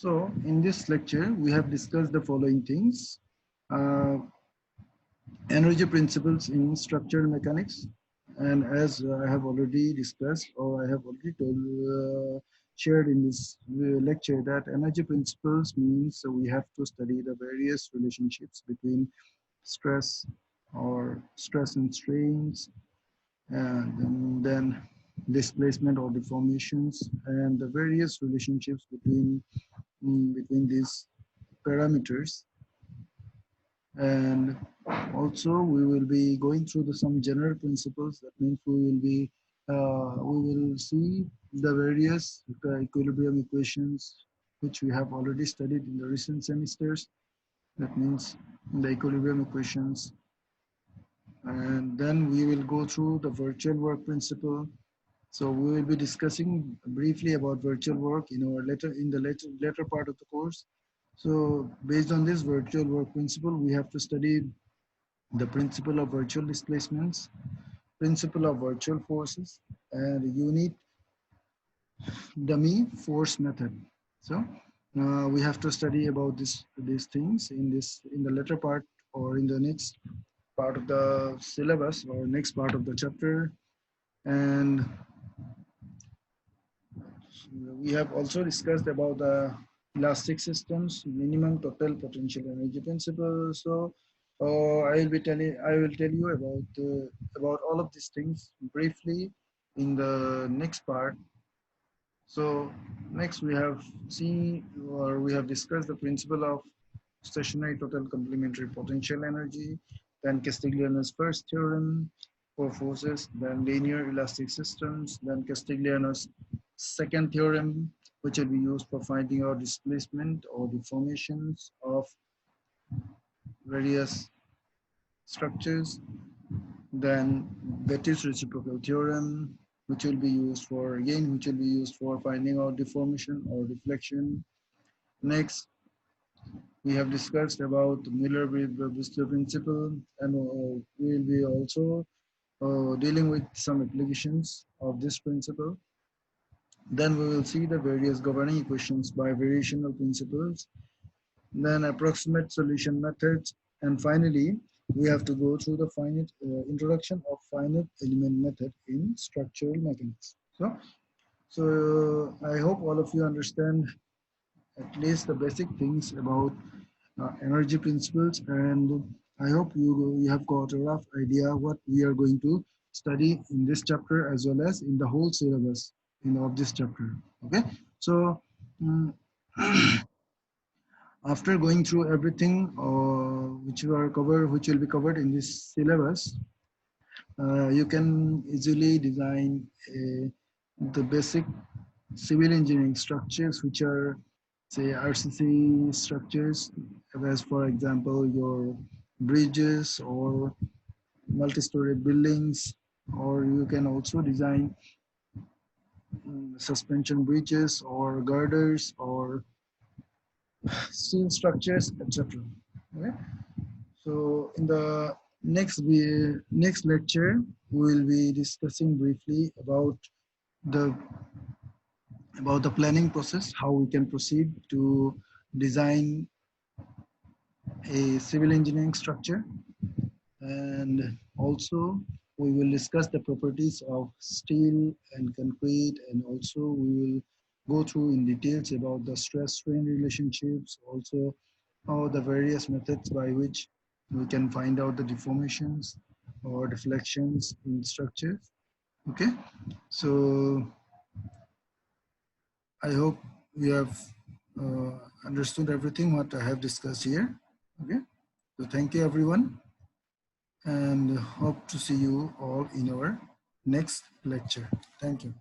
So in this lecture, we have discussed the following things. Uh, Energy principles in structural mechanics. And as I have already discussed, or I have already shared in this lecture, that energy principles means we have to study the various relationships between stress or stress and strains, and then displacement or deformations, and the various relationships between these parameters. And also we will be going through some general principles. That means we will see the various equilibrium equations which we have already studied in the recent semesters. That means the equilibrium equations. And then we will go through the virtual work principle. So we will be discussing briefly about virtual work in the later part of the course. So based on this virtual work principle, we have to study the principle of virtual displacements, principle of virtual forces, and unit dummy force method. So we have to study about these things in the later part, or in the next part of the syllabus, or next part of the chapter. And we have also discussed about the elastic systems, minimum total potential energy principle. So I will tell you about all of these things briefly in the next part. So next we have discussed the principle of stationary total complementary potential energy, then Castigliano's first theorem for forces, then linear elastic systems, then Castigliano's second theorem, which will be used for finding out displacement or deformations of various structures, then Betti's reciprocal theorem, which will be used for finding out deformation or deflection. Next, we have discussed about Miller-Bristol principle, and we will be also dealing with some applications of this principle. Then we will see the various governing equations by variational principles, then approximate solution methods, and finally, we have to go through the introduction of finite element method in structural mechanics. So I hope all of you understand at least the basic things about energy principles, and I hope you have got a rough idea what we are going to study in this chapter, as well as in the whole syllabus of this chapter. Okay, so after going through everything which will be covered in this syllabus, you can easily design the basic civil engineering structures, which are, say, RCC structures, as for example your bridges or multi-story buildings, or you can also design suspension bridges or girders or steel structures, etc. Okay? So in the next lecture, we will be discussing briefly the about the planning process, how we can proceed to design a civil engineering structure, and also we will discuss the properties of steel and concrete, and also we will go through in details about the stress strain relationships, also the various methods by which we can find out the deformations or deflections in structures. Okay, so I hope we have understood everything what I have discussed here. Okay, so thank you everyone, and hope to see you all in our next lecture. Thank you.